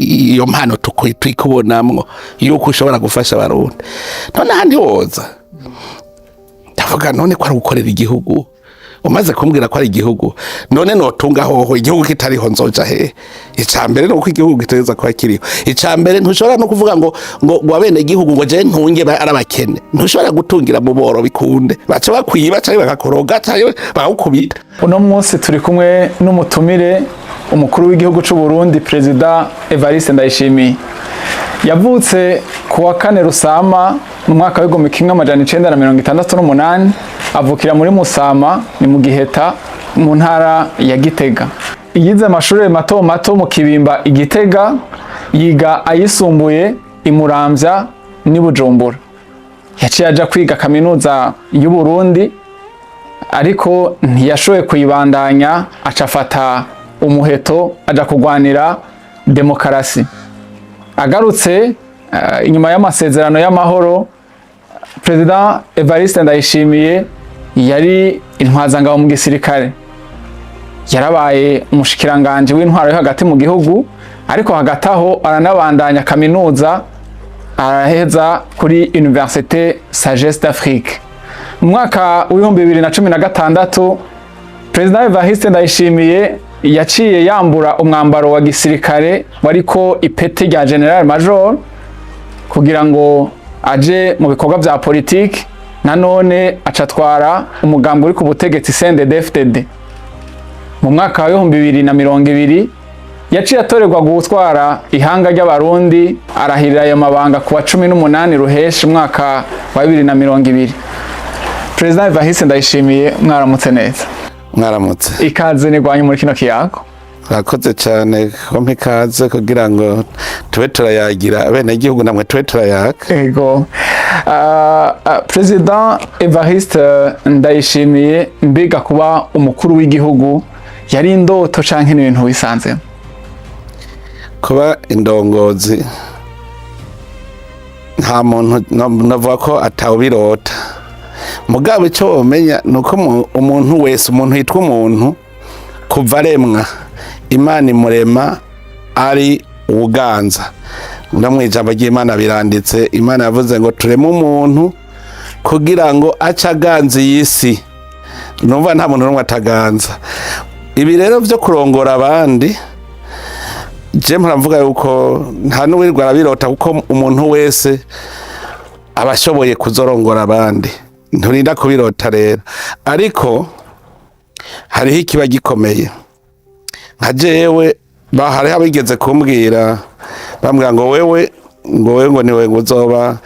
iyo mpano twikubonamwo yuko ushobora gufasha abarundi none handi woza ndavuga none ko ari gukorera igihugu umaze kumbwira ko ari igihugu none notunga hoho igihugu kitariho nzoja he icambere nuko igihugu giteza kwa kiriho icambere ntushobora no kuvuga ngo wabene igihugu ngo je ntunge arabakene ntushobora gutungira mu boro bikunde baca bakwiba cyangwa bakakoroga cyangwa bakukubita. Uno munsi turi kumwe n'umutumire umukuru w'igihugu c'u Burundi President Evariste Ndayishimiye yavutse kuwa 4 Rusama mu mwaka w'igihumbi kimwe amajana 1968 avukira muri Musama ni mu Giheta mu ntara ya Gitega. Yize amashuri mato mato mu Kibimba Igitega, yiga ayisumbuye imuramvya ni Bujumbura. Yaciye aja kwiga kaminuza y'u Burundi ariko ntiyashoboye kuyibandanya, acafata umuheto aja kugwanira demokarasi. Agarutse inyuma y'amasezerano y'amahoro, President Evariste Ndayishimiye yari intwazangabo mu gisirikare, yarabaye umushikiranganje w'intwaro yo hagati mu gihugu, ariko hagati aho aranabandanya kaminuza, araheza kuri Université Sagesse d'Afrique. Mu mwaka w'ibihumbi 2016 President Evariste Ndayishimiye yaciye yambura umwambaro wa gisirikare wariko ipete rya General Major kugira ngo aje mu bikorwa vya politiki, nanone acatwara umugambi uri ku butegetsi CNDD-FDD. Mu mwaka wa 2020 yaciye atorerwa gutwara ihanga ry'abarundi, arahirira ayo mabanga kuwa 18 ruheshi mwaka wa 2020. President Evariste Ndayishimiye, mwaramutse neza. Mwaramutse. Ikaze nigwanye muri kino kiyago. Rakoze cyane ko mpikaze kugira ngo tube turayagira abene igihugu namwe tube turayaga. Ego. President Evariste Ndayishimiye, mbega kuba umukuru w'igihugu yari indoto canke n'ibintu bisanzwe? Kuba indongozi nta muntu navuga ko atawubirota. Mugabo icyo umenya nuko umuntu wese, umuntu yitwa umuntu kuva aremwa Imana imurema ari uganza. Ndamwe ijambo ry'Imana biranditse, Imana yavuze ngo tureme umuntu kugira ngo acaganze yisi. Numva nta muntu n'umwe ataganza. Ibi rero byo kurongora abandi, je muravuga yuko nta n'uwirwa arabirota, kuko umuntu wese abashoboye kuzorongora abandi. Nturinda kubirota rero, ariko hariho ikiba gikomeye. Nka jewe bahari abigeze kumbwira, bambwira ngo wewe ngo niwe uzoba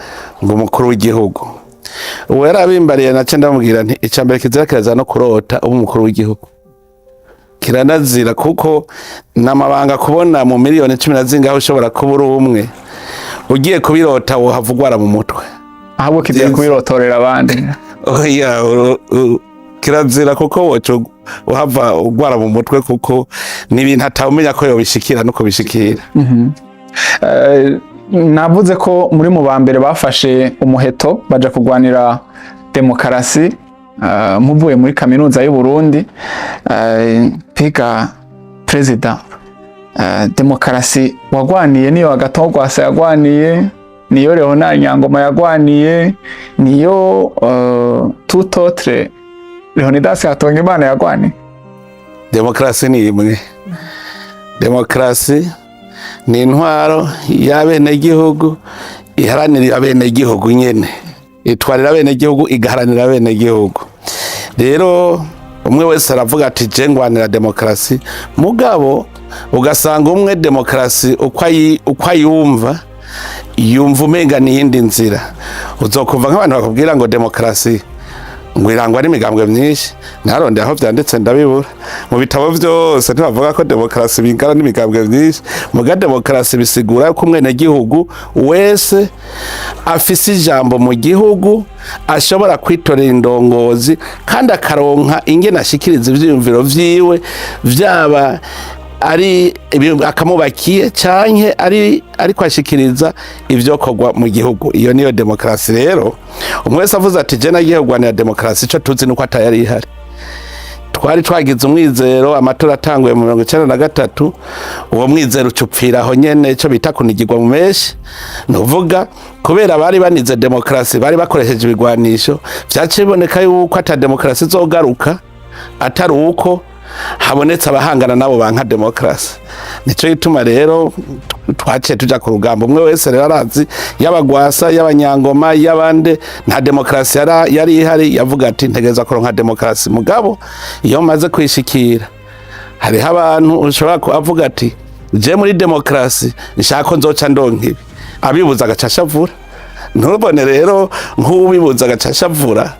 ngo umukuru w'igihugu. Uwo yarabimbariye nace ndamubwira nti icambere kizira kiraza no kurota ubu umukuru w'igihugu, kiranazira kuko namabanga kubona mu miliyoni 10 zingaho ushobora kubura umwe, ugiye kubirota wohavugwara mu mutwe. Ahubwo kigiye kubirotorera abandi. Oya, kirazira kuko woco uhava ugwara mu mutwe, kuko n'ibintu atawumenya ko yobishikira nuko bishikira. Navuze ko muri mu bambere bafashe umuheto baja kugwanira demokarasi, muvuye muri kaminuza y'u Burundi. Piga President, demokarasi wagwaniye niyo Agatogwasa yagwaniye, niyo Leonard Nyangoma yagwaniye, niyo tout autre Leonidas Hatongimana yagwaniye. Demokarasi ni imwe. Demokarasi ni intwaro y'abene igihugu, iharanira abene igihugu nyene, itwarira abene igihugu, igaharanira abene igihugu. Rero umwe wese aravuga ati je ngwanira demokarasi, mugabo ugasanga umwe demokarasi uko ayumva umenga n'iyindi nzira. Uzokumva nk'abantu bakubwira ngo demokarasi ngo irangwa n'imigambwe myinshi, naronde aho vyanditse ndabibura. Mu bitabo vyose ntibavuga ko demokarasi bingana n'imigambwe myinshi, muga demokarasi bisigura ko umwene gihugu wese afise ijambo mu gihugu, ashobora kwitorera indongozi kandi akaronka ingene ashikiriza ivyiyumviro vyiwe, vyaba ari akamubakiye canke ari kwashikiriza ivyokorwa mu gihugu. Iyo niyo demokarasi. Rero umwese avuze ati je nagiye kugwanira demokarasi, ico tuzi nuko atayari ihari. twari twagize umwizero amatora atanguye mu 1993 uwo mwizero ucupfira aho nyene ico bita kunigirwa mu meshi nuvuga kubera bari banize demokrasi bari bakoresheje ibigwanisho vyaciboneka yuko ata demokrasi zogaruka atari uko habonetse abahangana nabo banka demokrasi nico gituma rero twaciye tuja ku rugamba umwe wese rero arazi y'abagwasa y'abanyangoma y'abande nta demokrasi yari ihari yavuga ati ntegeza kuronka demokrasi mugabo iyo maze kwishikira hariho abantu ushobora kuvuga ati je muri demokrasi nshaka ko nzoca ndonka ibi abibuza agacashavura ntubone rero nk'ubibuza agacashavura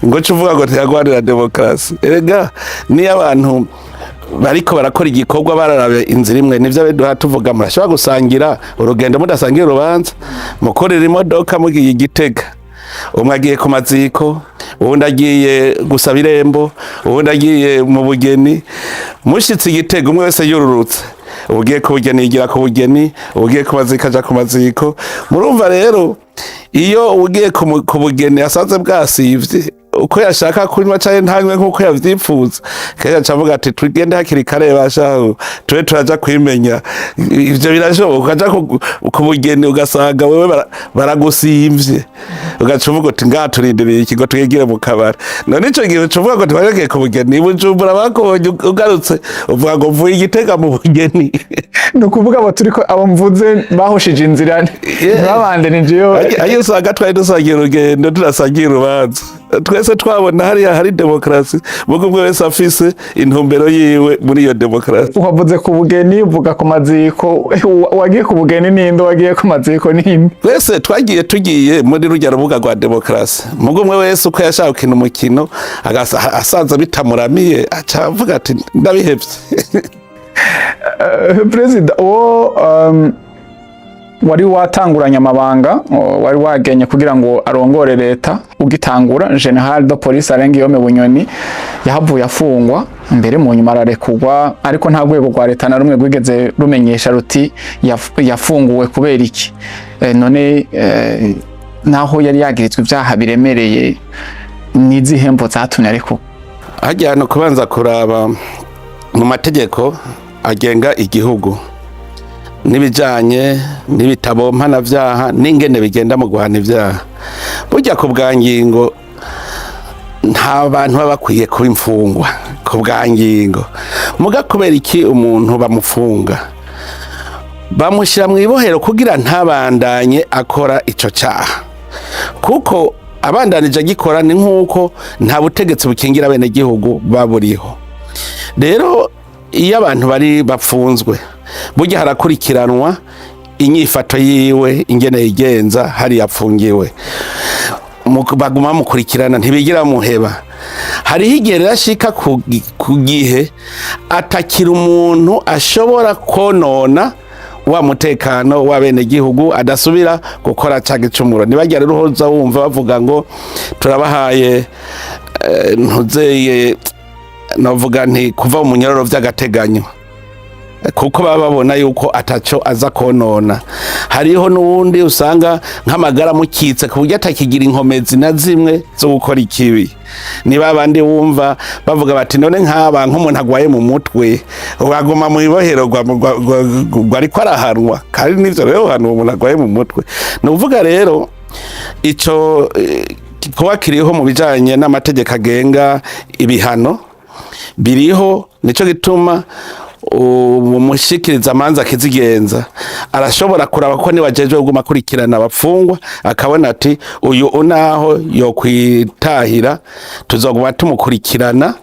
ngo cuvuga ngo ntiyagwanira demokrasi erega ni abantu bariko barakora igikorwa bararabe inzira imwe nivyo beduha tuvuga murashobora gusangira urugendo mudasangira urubanza mukorera imodoka mugiye Igitega umwe agiye ku maziko uwundi agiye gusaba irembo uwundi agiye mu bugeni mushitse Igitega umwe wese yururutse ugiye ku bugeni yigira ku bugeni ugiye ku maziko aja ku maziko murumva rero iyo ugiye ku bugeni asanze bwasivye uko yashaka kunywa cyane ntanywe nkuko yavyipfuza kaya cavuga ati tugende hakiri kare bashaho twe turaja kwimenya ivyo birashoboka ukaja ku bugeni ugasanga wewe baragusivye ugacuvuga uti ngaturindiriye ikigo twegire mu kabari none ico gihe ucuvuga ngo twagiye ku bugeni Bujumbura bakonye ugarutse uvuga ngo mvuye Igitega mu bugeni nukuvuga abo turiko abo mvuze bahoshije inzira babande nijeyo ayo usanga twari dusangiye urugendo turasangiye urubanza twese twabona hari demokrasi mugo umwe wese afise intumbero yiwe muri iyo demokrasi uhavuze ku bugeni uvuga ku maziko wagiye ku bugeni nindo wagiye ku maziko ninde twese tugiye muri rujya rubuga rwa demokrasi mugo umwe wese uko yashaka gukina umukino asaza bitamuramiye acavuga ati ndabihevye President wari watanguranya amabanga wari wagenye kugira ngo arongore leta ugitangura General de Police Arengiyome Bunyoni yahavuye afungwa mbere mu nyuma ararekugwa ariko nta rwego rwa leta na rumwe rwigeze rumenyesha ruti yafunguwe kubera iki none naho yari yagirizwe ibyaha biremereye n'izihembo zatumye ariko hajyana kubanza kuraba mu mategeko agenga igihugu nibijanye n'ibitabo mpanavyaha n'ingene bigenda mu guhana ivyaha burya ku bwangingo nta bantu baba bakwiye kuba imfungwa ku bwangingo muga kubera iki umuntu bamufunga bamushyira mu ibohero kugira ntabandanye akora ico caha kuko abandanije agikora ni nk'uko nta butegetsi bukingira bene gihugu baburiho rero iyo abantu bari bapfunzwe burya harakurikiranwa inyifato yiwe ingene yigenza hari yapfungiwe baguma mukurikirana ntibigira muheba hariho igihe rashika ku gihe atakira umuntu ashobora konona wa mutekano wa bene gihugu adasubira gukora cyaga icumuro nibajya rero uhoza wumva bavuga ngo turabahaye ntuzeye navuga nti kuva mu munyororo vy'agateganyo kuko baba babona yuko ataco aza konona hariho n'uwundi usanga nk'amagara mukitse ku buryo atakigira inkomezi na zimwe zo gukora ikibi niba bandi wumva bavuga bati none nk'aba nk'umuntu agwaye mu mutwe baguma mu ibohero ariko arahanwa kandi nivyo rero hano umuntu agwaye mu mutwe ni uvuga rero ico kuba kiriho mu bijanye n'amategeko agenga ibihano biriho nico gituma umushikiriza amanza akizigenza arashobora kuraba ko niwajejwe kuguma kurikirana abafungwa akabona ati uyu unaho yo kwitahira tuzoguma tumukurikirana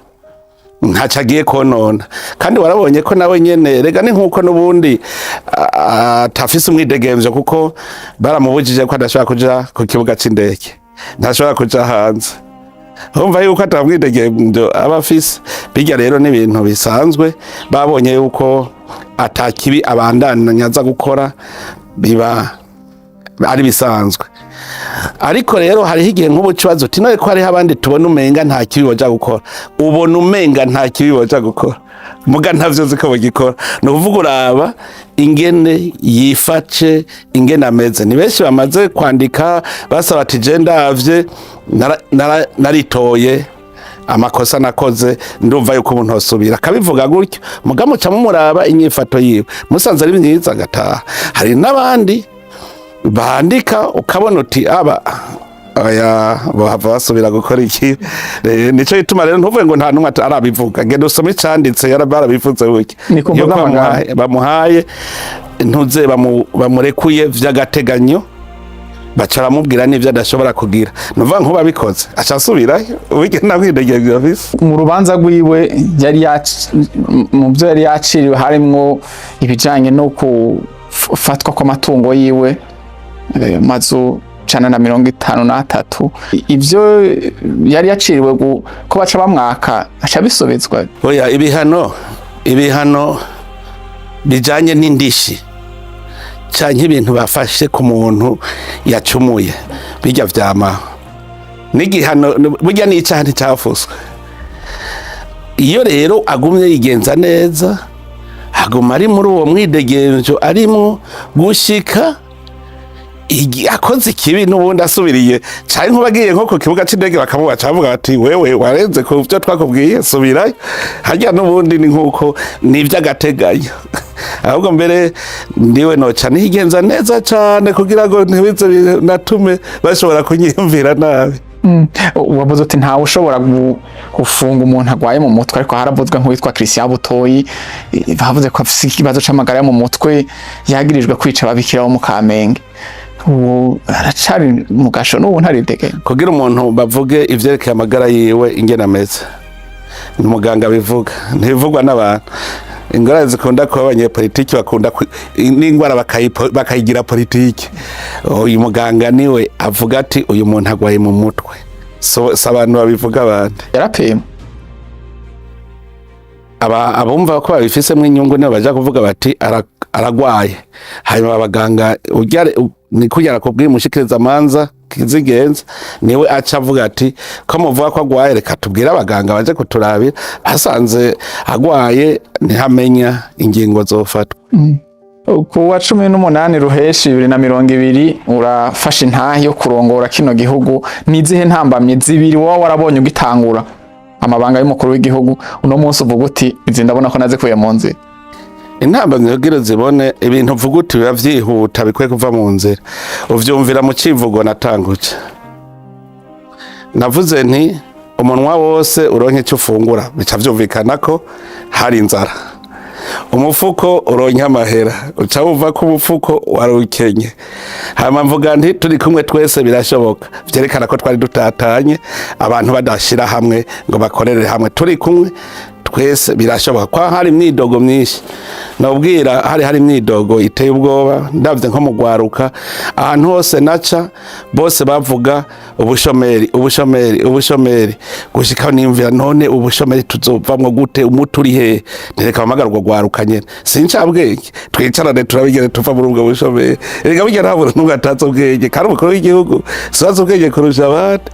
ntacagiye konona kandi warabonye ko nawe nyene rega ni nkuko nubundi atafise umwidegemvyo kuko baramubujije ko adashobora kuja ku kibuga c'indege ntashobora kuja hanze umva yuko atamwidegemvyo abafise bijya rero n'ibintu bisanzwe babonye yuko atakibi abandanya aza gukora biba ari bisanzwe ariko rero hariho igihe nk'ubu kibazo uti none ko hariho abandi tubona umenga nta kibi boja gukora ubona umenga nta kibi boja gukora muga ntavyo ziko bagikora no kuvuga uraba ingene yiface ingene ameze ni benshi bamaze kwandika basaba ati je ndavye naritoye amakosa nakoze ndumva yuko umuntu osubira akabivuga gutyo mugamuca mumuraba inyifato yiwe musanze ari myiza agataha. Hari n'abandi bandika ukabona uti aba aya bahava basubira gukora iki. Nico gituma rero ntuvuge ngo nta numwe arabivuga, genda usome icanditse yarabivuze gutya iyo bamuhaye ntuze bamurekuye vy'agateganyo baca baramubwira n'ivyo adashobora kugira, nuvuga nko babikoze aca asubirayo wigenda kwidegera bise. Mu rubanza rwiwe mu byo yari yaciriwe harimwo ibijanye no kufatwa kw'amatungo yiwe mazu 153, ivyo yari yaciriwe ko baca bamwaka aca bisubizwa. Oya, ibihano bijanye n'indishi canke ibintu bafashe ku muntu yacumuye bijya vyamaho n'igihano burya n'icaha nticafuswe. Iyo rero agumye yigenza neza aguma ari muri uwo mwidegenzo arimwo gushika akoze ikibi n'ubundi asubiriye cyane nk'ubagiye nko ku kibuga c'indege bakamubaca bavuga bati wewe warenze ku byo twakubwiye subirayo, harya n'ubundi ni nk'uko n'ivy'agateganyo. Ahubwo mbere ndiwe noca nigenza neza cyane kugira ngo ntibize natume bashobora kunyiyumvira nabi. Wavuze uti ntawe ushobora gufunga umuntu agwaye mu mutwe, ariko haravuzwe nk'uwitwa Christian Butoyi bavuze ko afise ikibazo c'amagara yo mu mutwe yagirijwe kwica ababikira bo mu Kamenge. Aracari mu gasho n'ubu ntaridege kugira umuntu bavuge ivyerekeye amagara yiwe ingene ameze, ni muganga bivuga ntibivugwa n'abantu. Ingwara zikunda kuba abanyepolitiki bakunda n'ingwara bakayigira politiki. Uyu muganga niwe avuga ati uyu muntu agwaye mu mutwe, so abantu babivuga abandi. Yarapima abumva ko babifisemwo inyungu nibo baja kuvuga bati aragwaye, hanyuma abaganga ni kugira kubwira umushikiriza amanza kizigenza niwe aca avuga ati ko muvuga ko agwaye reka tubwire abaganga baje kuturabira, asanze agwaye ntihamenya ingingo zofatwa. Ku wa 18 Ruheshi 2020 urafasha intahe yo kurongora kino gihugu, nizihe ntambamye zibiri wowe warabonye ugitangura amabanga y'umukuru w'igihugu uno munsi uvuga uti izi ndabona ko naze kuya mu nzira? Intambamye kugira zibone ibintu uvuga uti biba vyihuta bikwiye kuva mu nzira uvyumvira mu civugo natanguje. Navuze nti umunwa wose uronke icyo ufungura bica vyumvikana ko hari inzara, umufuko uronke amahera uca wumva ko umufuko warukenye. Hama mvuga nti turi kumwe twese birashoboka, vyerekana ko twari dutatanye abantu badashira hamwe ngo bakorere hamwe. Turi kumwe twese birashoboka kwa hari imyidogo myinshi, nobwira hari imyidogo iteye ubwoba. Ndavye nko mu Gwaruka ahantu hose naca bose bavuga ubushomeri gushika nimvira none ubushomeri tuzovamwo gute, umuturi he ntereka bamagarwa Gwaruka nyene sincabwenge twicarane turabigere tuva muri ubwo bushomeri. Erega bijya ntabura n'ugatatse ubwenge kandi umukuru w'igihugu sibaza ubwenge kurusha abandi.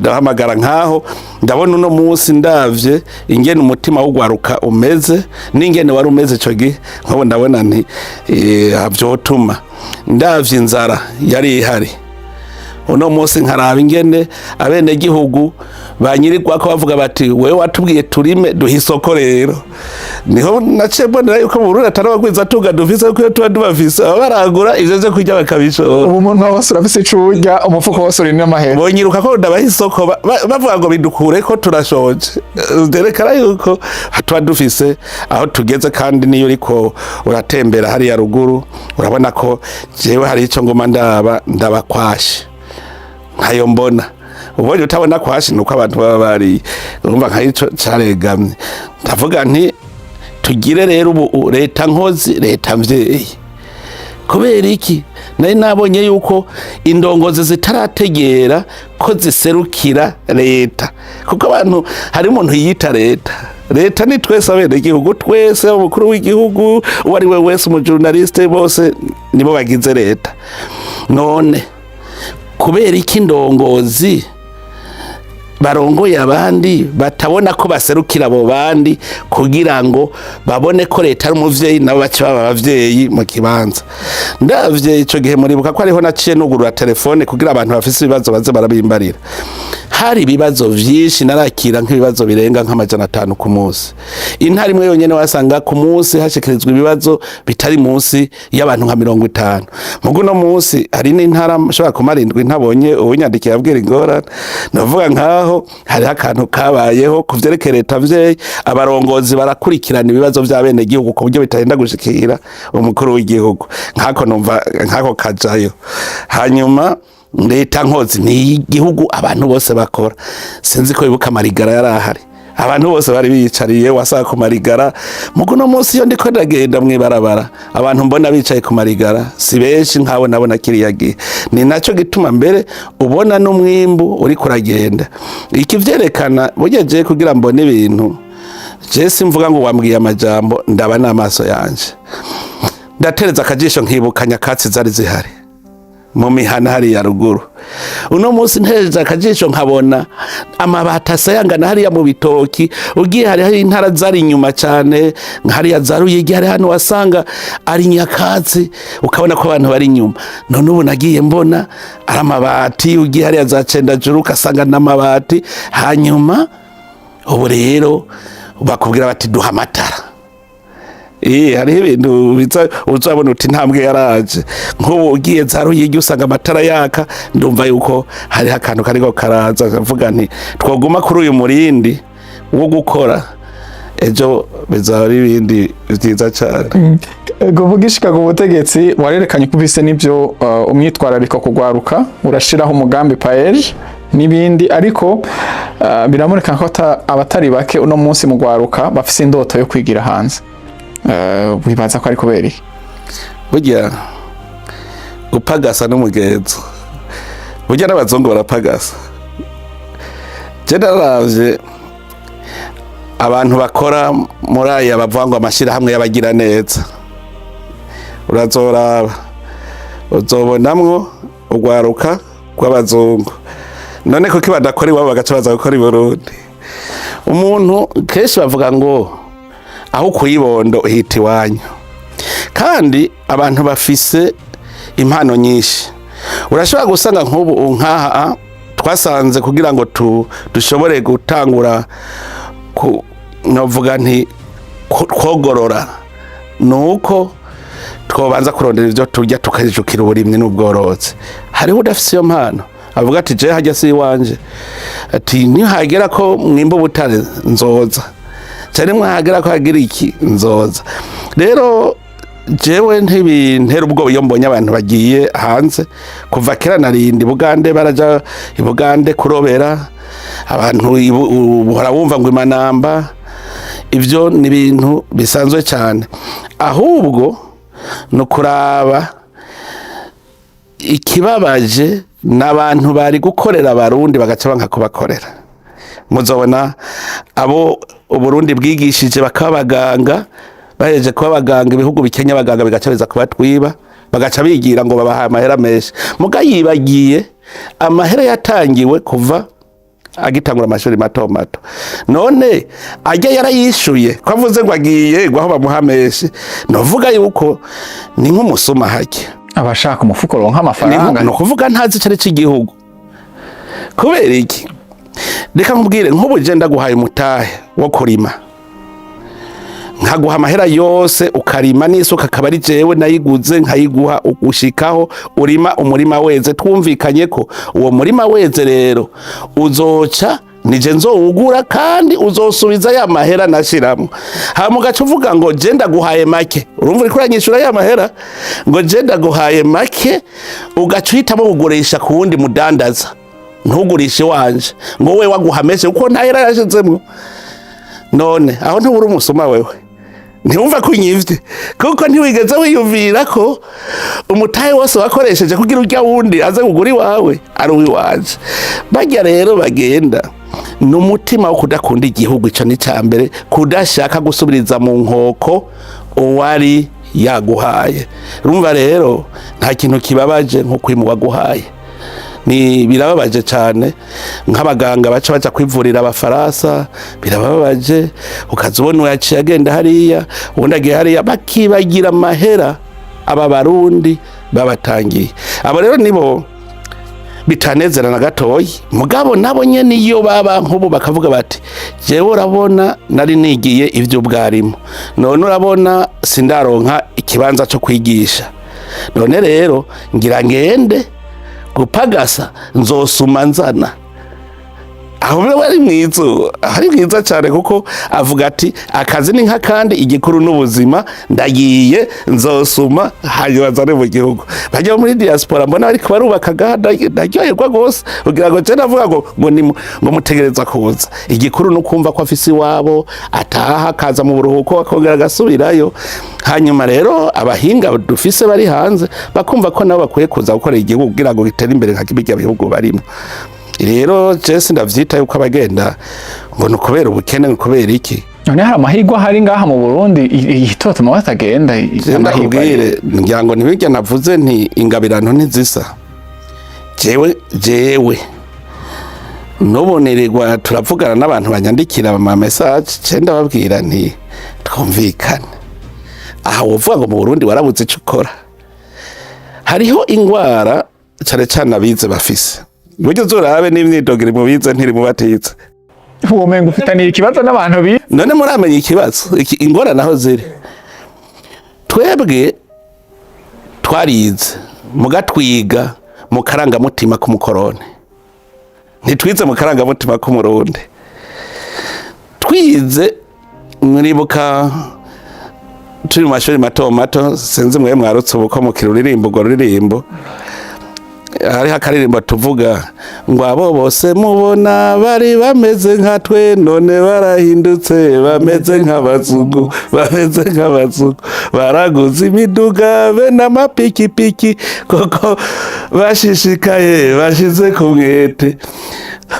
Ndahamagara nkaho ndabona uno munsi ndavye ingene umutima w'Ugwaruka umeze n'ingene wari umeze ico gihe, nkabo ndabona nti avyotuma ndavye inzara yari ihari. Uno munsi nkaraba ingene abene gihugu banyirirwa ko bavuga bati wewe watubwiye turime duha isoko rero. Niho naciye mbonera yuko mu Burundi atarabagwiza tunga dufise ko tuba dubafise baragura ivyo vyo kurya bakabishora. Ubu umuntu wose urafise ico urya umufuko wose uri n'amahera. Bonyiruka ko ndabaha isoko bavuga ngo bidukure ko turashoje. Derekana yuko tuba dufise aho tugeze, kandi niyo uriko uratembera hari ya ruguru urabona ko jewe hari ico ngoma ndabakwashe nkayo mbona. Ubonye utabona kwashi nuko abantu baba bari urumva nk'ico caregamye. Ndavuga nti tugire rero ubu leta nkozi leta mvyeyi. Kubera iki nari nabonye yuko indongozi zitarategera ko ziserukira leta, kuko abantu hari umuntu yita leta ni twese abene igihugu twese, umukuru w'igihugu uwari we wese umujournaliste bose nibo bagize leta. None kubera iki indongozi barongoye abandi batabona ko baserukira abo bandi kugira ngo babone ko leta ari umuvyeyi nabo bace baba abavyeyi mu kibanza? Ndavye ico gihe muribuka ko ariho naciye nugurura telefone kugira abantu bafise ibibazo baze barabimbarira. hari ibibazo vyinshi narakira nk'ibibazo birenga nk'amajana 5 ku munsi. Intara imwe yonyene wasanga ku munsi hashikirizwa ibibazo bitari munsi y'abantu nka 50. Mugo no munsi hari n'intara shobora kumarindwi ntabonye ubunyandikira abwira ingorane. Navuga nkaho hari akantu kabayeho kuvyerekeye leta mvyeyi, abarongozi barakurikirana ibibazo vy'abene gihugu ku buryo bitagenda gushikira umukuru w'igihugu. Nkako numva nkako kajayo. Hanyuma leta nkozi ni igihugu abantu bose bakora. Sinzi ko ibuka Marigara yarahari. Abantu bose bari biyicariye wasaka ku Marigara. Mugo no munsi yo ndiko ndagenda mwibarabara. Abantu mbona bicaye ku Marigara si benshi nkawe nabona kiriyagiye. Ni naco gituma mbere ubona n'umwimbu uri kuragenda. Iki vyerekana bugeje kugira mbone ibintu. Je simvuga ngo wambwiye amajambo ndaba n'amaso yanje. Ndatereza akajisho nkibuka Nyakatsi zari zihari mu mihana hari ya ruguru. Uno munsi ntereza akajisho nkabona amabati asayangana hariya mu bitoki. Ugiye hari intara zari inyuma cyane hariya Zaruyigi, hari hano wasanga ari Nyakatsi ukabona ko abantu bari inyuma. None ubu nagiye mbona ari amabati. Ugiye hariya za Cendajuru ukasanga n'amabati. Hanyuma ubu rero bakubwira bati duha amatara. Hari ibintu uzabona uti ntambwe yaraje. Nk'ubu ugiye Zaruyigi usanga amatara yaka. Ndumva yuko hari akantu kariko karaza kavuga nti twoguma kuri uyu murindi wo gukora ejo bizaba ari ibindi byiza cyane. Guvugishika ku butegetsi warerekanye kubise nivyo umwitwarariko kugwaruka urashiraho umugambi paeje nibindi, ariko biramureka ko abatari bake uno munsi mu gwaruka bafise indoto yo kwigira hanze. Wibaza ko ari kubera iki? Burya gupagasa n'umugenzo. Burya n'abazungu barapagasa. Je naravye abantu bakora muri aya bavangwa amashirahamwe y'abagira neza. Urazoraba uzobonamwo ugwaruka kw'abazungu. None ko kibadakora iwabo bagaca baza gukora i Burundi. Umuntu kenshi bavuga ngo aho kuyibondo hiti wanyu. Kandi abantu bafise impano nyinshi. Urashobora gusanga nk'ubu nkaha twasanze kugira ngo dushobore gutangura novuga nti kwogorora nuko twobanza kurondera ivyo turya tukajukira uburimyi n'ubworozi. Hariho udafise iyo mpano avuga ati je hajya si wanje, ati ni hagera ko mwimbo butare nzoza cyane mwahagera ko hagira iki nzoza. Rero jewe ntibintera ubwo iyo mbonye abantu bagiye hanze. Kuva kera narindi Bugande baraja i Bugande kurobera abantu buhora wumva ngo Imanamba. Ivyo ni ibintu bisanzwe cyane, ahubwo no kuraba ikibabaje n'abantu bari gukorera abarundi bagaca banka kubakorera. Muzobona abo Uburundi bwigishije bakabaganga baheje kuba abaganga ibihugu bikenya abaganga bigaca biza kubatwiba bagaca bigira ngo babaha amahera menshi. Muga yibagiye amahera yatangiwe kuva agitangura amashuri mato mato. None ajya yarayishuye ko avuze ngo agiye gwaho bamuha menshi. Novuga yuko ni nk'umusuma hake abashaka umufuko ronka amafaranga. No kuvuga ntazi cyari cy'igihugu. Kubera iki? Reka nkubwire nk'ubu je ndaguhaye umutahe wo kurima, nkaguha amahera yose ukarima n'isuka akaba ari jewe nayiguze nkayiguha ugushikaho urima umurima weze. Twumvikanye ko uwo murima weze rero uzoca nije nzowugura kandi uzosubiza ya mahera nashiramo. Hama ugaca uvuga ngo je ndaguhaye make. Urumva uriko uranyishura ya mahera ngo je ndaguhaye make, ugaca uhitamo kugurisha ku wundi mudandaza. Ntugurishe wanje ngo we waguhameshe uko ntahera yashizemwo. None aho ntubura umusuma wewe, ntiwumva kunyivye kuko ntiwigeze wiyumvira ko umutahe wose wakoresheje kugira urya wundi aze kugura iwawe ari uwiwanje. Bajya rero bagenda n'umutima wo kudakunda igihugu. Ico ni cyambere, kudashaka gusubiriza mu nkoko uwari yaguhaye. Urumva rero nta kintu kibabaje nko kwimu waguhaye. Ni birababaje cyane nk'abaganga baca baja kwivurira abafaransa. Birababaje ukazubona uyaciye agenda hariya ubundi agiye hariya bakibagira amahera aba barundi babatangiye. Abo rero nibo bitanezera na gatoyi. Mugabo nabo nyene iyo baba nk'ubu bakavuga bati jewe urabona nari nigiye ivy'ubwarimu, none urabona sindaronka ikibanza cyo kwigisha, none rero ngira ngende gupagasa nzosuma nzana. Aho bari mwiza cyane kuko avuga ati akazi ni nka kandi igikuru n'ubuzima ndagiye nzosuma hanyuma zane mu gihugu. Bajya muri diaspora mbona ariko barubaka ndaryoherwa gose kugira ngo je navuga ngo mutegereza kuza. Igikuru no kumva ko afise iwabo ataha kaza mu buruhuko akongera gasubirayo. Hanyuma rero abahinga dufise bari hanze bakumva ko nabo bakwiye kuza gukora igihugu kugira ngo gitere imbere nka kibijya bihugu barimo. Rero Jesse ndavyita yuko abagenda ngo nukubera ubukene nukubera iki. None hari amahirwe hari ngaha mu Burundi itotuma batagenda amahirwe. Ngira ngo ntibijya navuze nti ingabirano ntizisa. Jewe nobonererwa turavugana n'abantu banyandikira ama message cenda babwira nti twumvikane. Aha wovuga ngo mu Burundi warabuze ico ukora. Hariho ingwara cyane abize bafise. Buryo zorabe n'imyidogere mu bize ntiri mu batize. Uwo mengo ufitaniye ikibazo n'abantu bi. None muramenye ikibazo ingora naho ziri. Twebwe twarize mugatwiga mu karangamutima k'umukorone. Ntitwize mu karangamutima k'umurundi. Twize muribuka turi mu mashuri mato sinzi mwe mwarutse ubuko mu kiruririmbo ngo ruririmbo. Hari hakaririmbo tuvuga ngo abo bose mubona bari bameze nka twe none barahindutse bameze nk'abazungu baraguze imiduga be n'amapikipiki koko bashishikaye bashize ku mwete.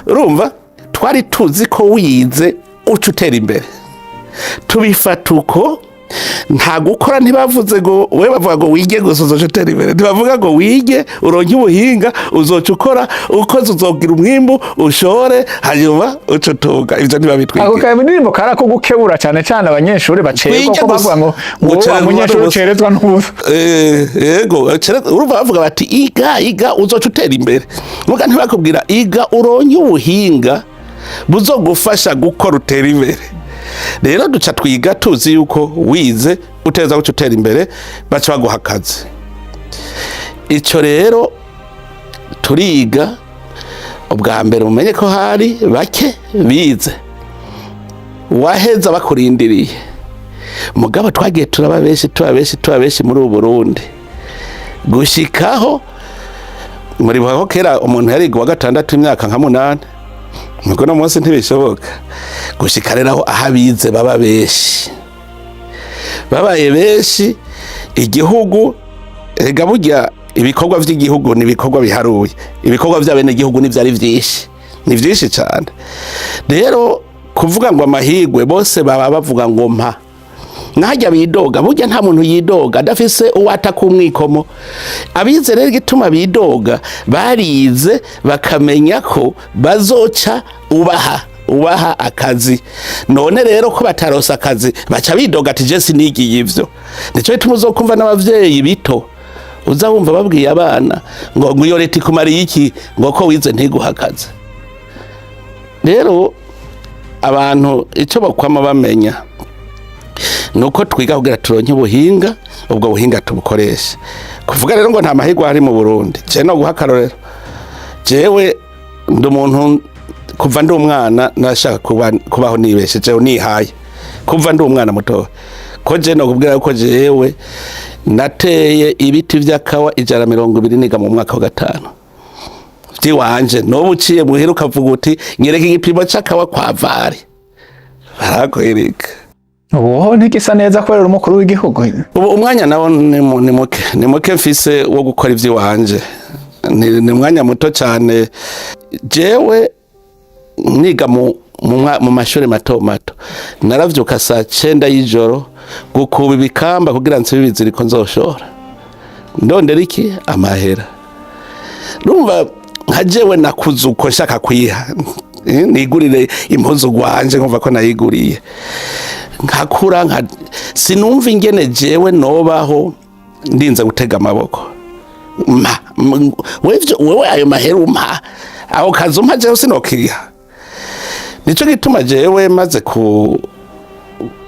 Urumva twari tuzi ko wize uca utera imbere tubifata uko nta gukora ntibavuze ngo we bavuga ngo wige gusa uzoca utera imbere, ntibavuga ngo wige uronke ubuhinga uzoca ukora ukoze uzogira umwimbu ushore hanyuma uca utunga. Ivyo ntibabitwige. Ako kaye ndirimbo kara ko gukebura cyane abanyeshuri bacerwa ko bavuga ngo umunyeshuri ucerezwa n'ubusa. Yego urumva bavuga bati iga uzoca utera imbere, muga ntibakubwira iga uronke ubuhinga buzogufasha gukora utera imbere. Rero duca twiga tuzi yuko wize uteza guca utera imbere baca baguha akazi. Ico rero turiga ubwa mbere mumenye ko hari bake bize waheza bakurindiriye. Mugabo twagiye turaba benshi muri ubu Burundi gushikaho muri baho kera umuntu yariga wa gatandatu imyaka nka 8 nuko no munsi ntibishoboka gushika rero aho abize babaye benshi igihugu ega burya ibikorwa vy'igihugu ni ibikorwa biharuye, ibikorwa vy'abene igihugu ni vyari ni vyinshi cyane. Rero kuvuga ngo amahirwe bose baba bavuga ngo mpa nkajya bidoga, burya nta muntu yidoga adafise uwata kumwikomo. Abize rero gituma bidoga barize bakamenya ko bazoca ubaha akazi. None rero ko batarosa akazi baca bidoga ati je sinigiye ivyo. Nico bituma uzokumva n'abavyeyi bito uza wumva babwiye abana ngo iyo leta ikumariye iki ngo ko wize ntiguha akazi. Rero abantu ico bakwama bamenya nuko twiga kugira turonke ubuhinga, ubwo buhinga tubukoresha. Kuvuga rero ngo nta mahirwe hari mu Burundi, je no guha akarorero. Jewe ndi umuntu kuva ndi umwana nashaka kubaho nibesheje nihaye kuva ndi umwana muto. Ko je no kubwira ko jewe nateye ibiti vy'akawa 120 niga mu mwaka wa 5 vyiwanje. Nobu uciye muhira ukavuga uti nyereka igipimo c'akawa kwa Vari barakwereka. Ubu ntigisa neza korera umukuru w'igihugu. Ubu umwanya nawo ni muke mfise wo gukora ivy'iwanje, ni mwanya muto cyane. Jewe niga mu mashuri mato naravyuka saa 9 y'ijoro gukuba ibikamba kugira nsibe ibiziriko nzoshora ndondera iki amahera. Numva nka jewe nakuze uko shaka kwiha nigurire impuzu gwanje nkumva ko nayiguriye nkakura sinumva ingene jewe nobaho ndinze gutega amaboko. wewe ayo mahera umpa aho kazi umpa jewe sinokiriha. Nico gituma jewe maze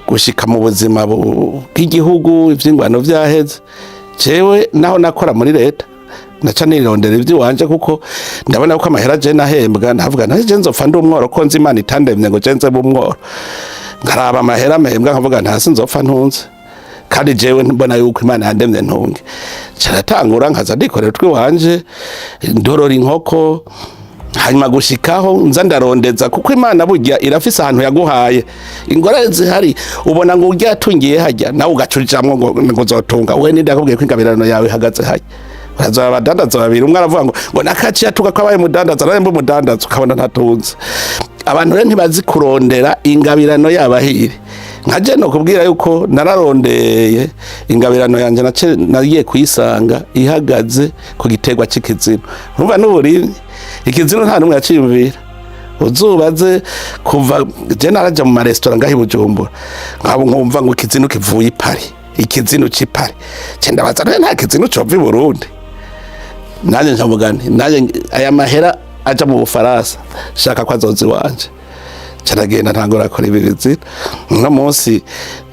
gushika mu buzima bw'igihugu ivyingwano vyaheze, jewe naho nakora muri leta naca nirondera ivy'iwanje kuko ndabona ko amahera je nahembwa ndavuga nti je nzopfa ndi umworo ko nzi Imana itandemye ngo je nze bumworo, ngaraba amahera mpembwa nkavuga ntasi nzopfa ntunze kandi jewe mbona yuko Imana yandemye ntunge, caratangura nkaza ndikorera utwiwanje ndorora inkoko, hanyuma gushikaho nza ndarondeza kuko Imana burya irafise ahantu yaguhaye ingorane zihari, ubona ngo uryatungiye hajya nawe ugacurijamwo ngo uzotunga. We ninde yakubwiye ko ingabirano yawe ihagaze hajya? Urazoba abadandaza babiri, umwe aravuga ngo nakaciye atuka ko abaye mudandaza nawe mbe mudandaza ukabona ntatunze. Abantu rero ntibazi kurondera ingabirano y'abahiri. Nkaje no kubwira yuko nararondeye ingabirano yanje nagiye kuyisanga ihagaze ku gitegwa c'ikizino. Urumva n'uburimyi ikizino nta numwe yaciyumvira. Uzubaze kuva je naraja mu maresitora ngahi Bujumbura nkabo nkumva ngo ikizino kivuye Paris, ikizino c'Paris. Cenda baza nta kizino cova i Burundi. Nanje njamugani nanje aya mahera aja mu Bufaransa shaka ko azozi wanje. Caragenda ntangora kora ibi bizina. Uno munsi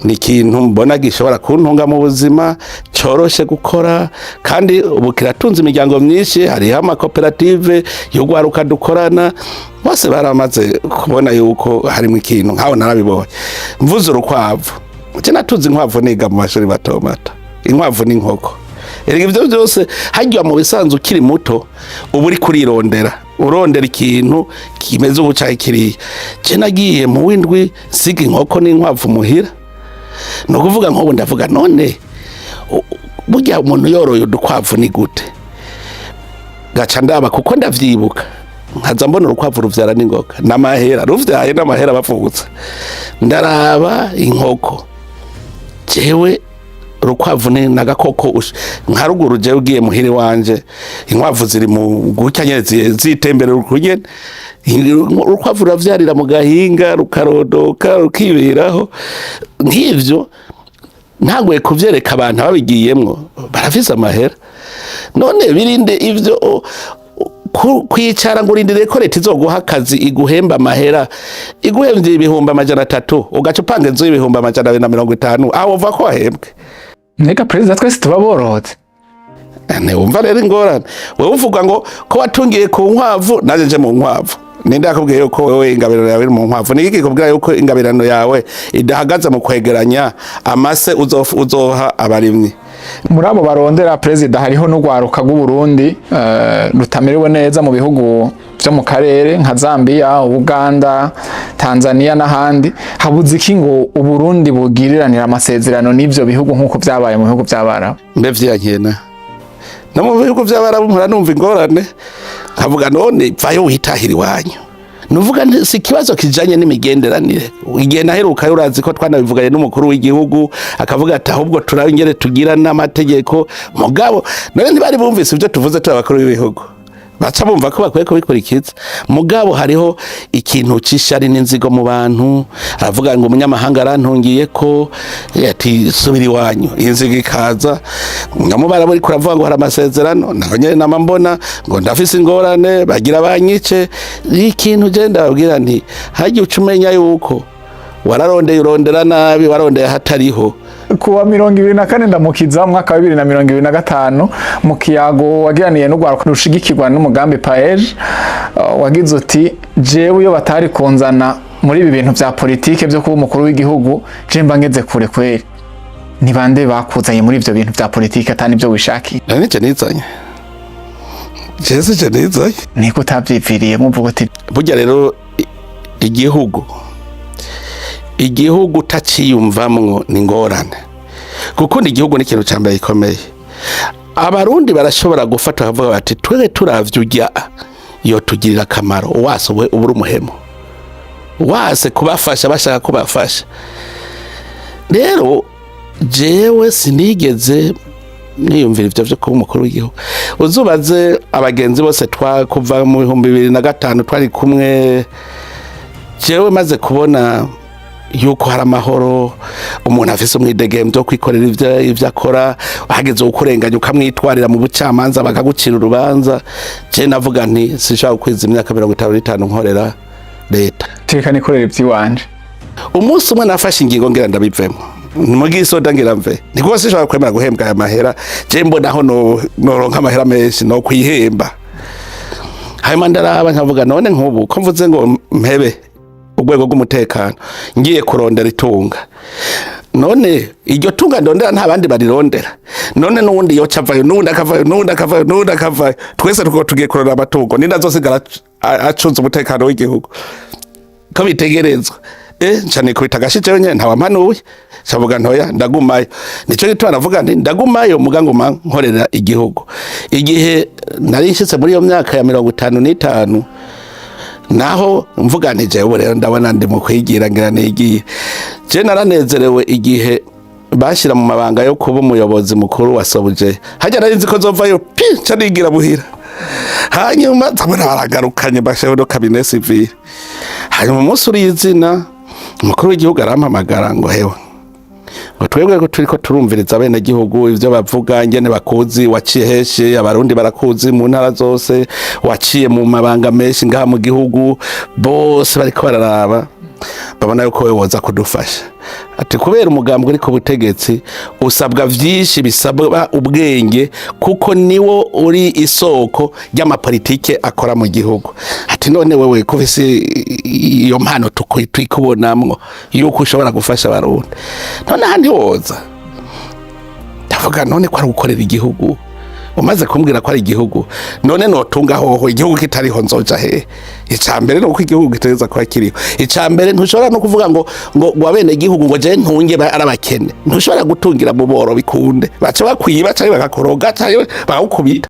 ni ikintu mbona gishobora kuntunga mu buzima, coroshe gukora kandi ubu kiratunze imiryango myinshi. Hariho amakoperative yo gwaruka dukorana, bose baramaze kubona yuko harimo ikintu nkaho narabibonye. Mvuze urukwavu, je natunze inkwavu niga mu mashuri matomata, inkwavu n'inkoko. Ivyo byose hajya mu bisanzwe ukiri muto ubu uri kurirondera, urondera ikintu kimeze ubucaye kiriya. Je nagiye mu windwi siga inkoko n'inkwavu muhira, no kuvuga nko ndavuga none burya umuntu yoroye udukwavu ni gute? Gaca ndaba kuko ndavyibuka nkaza mbona urukwavu ruvyara n'ingoga n'amahera, ruvyaye n'amahera bavutse. Ndaraba inkoko, jewe urukwavu ni nagakoko nka ruguru je ugiye muhiri wanje, inkwavu ziri mu gucyanye zitembere rukugene, urukwavu ravyarira mu gahinga rukarodoka rukiberaho. Nk'ivyo ntangoye kuvyereka abantu babigiyemwo barafise amahera. None birinde ivyo kwicara ngo urindire ko leta izoguha akazi iguhemba amahera, iguhembye ibihumbi 300 ugaca upanga inzu y'ibihumbi 250, aho uva ko wahembwe. Nega Perezida twese tuba borotse. Wumva rero ingorane. Wewe uvuga ngo ko watungiye ku nkwavu naje nje mu nkwavu. Ninde yakubwiye yuko wewe ingabirano yawe mu nkwavu? Niki kikubwira yuko ingabirano yawe idahagaze mu kwegeranya amase uzoha abarimyi? Muri abo barondera Perezida hariho n'ugwaruka rw'u Burundi rutamerewe neza mu bihugu byo mu karere nka Zambia, Uganda, Tanzania n'ahandi. Habuze iki ngo u Burundi bugiriranira amasezerano n'ivyo bihugu nkuko vyabaye mu bihugu by'Abarabu? Mbe vyagena no mu bihugu by'Abarabu mpora numva ingorane, kavuga none vayo witahira iwanyu. Nuvuga si kibazo kijanye n'imigenderanire. Igenda heruka urazi ko twanabivuganye n'umukuru w'igihugu akavuga ati ahubwo turabingere tugira n'amategeko. Mugabo none ntibari bumvise ibyo tuvuze abakuru b'ibihugu, baca bumva ko bakwiye kubikurikiza. Mugabo hariho ikintu cishari n'inzigo mu bantu, aravuga ngo umunyamahanga arantungiye ko ati subira iwanyu, inzigo ikaza ngamubara bari kuravuga ngo hari amasezerano, naho nyene nama mbona ngo ndafise ingorane bagira banyice. Ikintu je ndababwira nti haje ucumenya yuko wararondeye urondera nabi, warondeye hatariho. Kuwa 24 ndamukiza mwaka wa 2025 mu kiyago wagiraniye no gwaruka rushigikirwa n'umugambi Paeje, wagize uti jewe iyo batari kunzana muri ibi bintu vya politike byo kuba umukuru w'igihugu je mba ngeze kure kweri. Ni bande bakuzanye muri ivyo bintu vya politike atani byo wishakiye? Nice nizanye Jese je nizanye niko utavyiviriye muvuga uti burya rero igihugu utaciyumvamwo ni ngorane, kuko igihugu ni ikintu cyambaye gikomeye. Abarundi barashobora gufata bavuga bati twere turavyujya yo tugirira akamaro, wase we ubura umuhemo, wase kubafasha bashaka kubafasha. Rero jewe sinigeze niyumvira ivyo byo kuba umukuru w'igihugu. Uzubaze abagenzi bose twakuva mu 2005 twari kumwe, jewe maze kubona yuko hari amahoro, umuntu afise umwidegemvyo wo kwikorera ivyo akora, hageze ukurenganya ukamwitwarira mu bucamanza bakagucira urubanza. Je navuga nti sinshaka kwiza imyaka 55 nkorera leta, tekane korera ivyiwanje. Umunsi umwe nafashe ingingo ngira ndabivemo, mugisoda ngira mve nikuba sinshaka kwemera guhembwa aya mahera. Je mbonaho noronka amahera menshi no kwihemba. Hanyuma ndaraba nkavuga none nk'ubu ko mvuze ngo mpebe urwego rw'umutekano ngiye kurondera itunga, none iryo tunga ndondera nta bandi barirondera, none n'uwundi yoca avayo n'uwundi akavayo twese tugiye kurondera amatungo, ninda zosigara acunze umutekano w'igihugu ko bitegerezwa. Ncane kubita agashije nyene ntawampanuye, cavuga ntoya ndagumayo. Nico gituma navuga nti ndagumayo muganguma nkorera igihugu. Igihe nari nshitse muri iyo myaka ya 55 naho mvuga nti jewe rero ndabona ndi mu kwigira ngira nigiye. Je naranezerewe igihe bashira mu mabanga yo kuba umuyobozi mukuru wa Sobuje, hajya nari nzi ko zovayo ca nigira buhira. Hanyuma tabona baragarukanye basheho no cabinet civil. Hanyuma umunsi uri izina umukuru w'igihugu arampamagara ngo hewe ngo twebwe ko turiko turumviriza abene gihugu ivyo bavuga ngene bakuzi, waciye heshe abarundi barakuzi mu ntara zose, waciye mu mabanga menshi ngaha mu gihugu, bose bariko bararaba babona yuko wewe woza kudufasha. Ati kubera umugambwe uri ku butegetsi usabwa vyinshi bisabwa ubwenge kuko niwo uri isoko ry'amapolitike akora mu gihugu. Ati none wewe kufise iyo mpano twikubonamwo yuko ushobora gufasha abarundi, none handi woza. Ndavuga none ko ari gukorera igihugu, umaze kumbwira ko ari igihugu, none notunga hoho igihugu kitariho nzoja he? Icambere nuko igihugu giteza kwa kiriho. Icambere ntushobora no kuvuga ngo wabene igihugu ngo je ntunge arabakene, ntushobora gutungira mu boro bikunde, baca bakwiba cyangwa bakakoroga cyangwa bakukubita.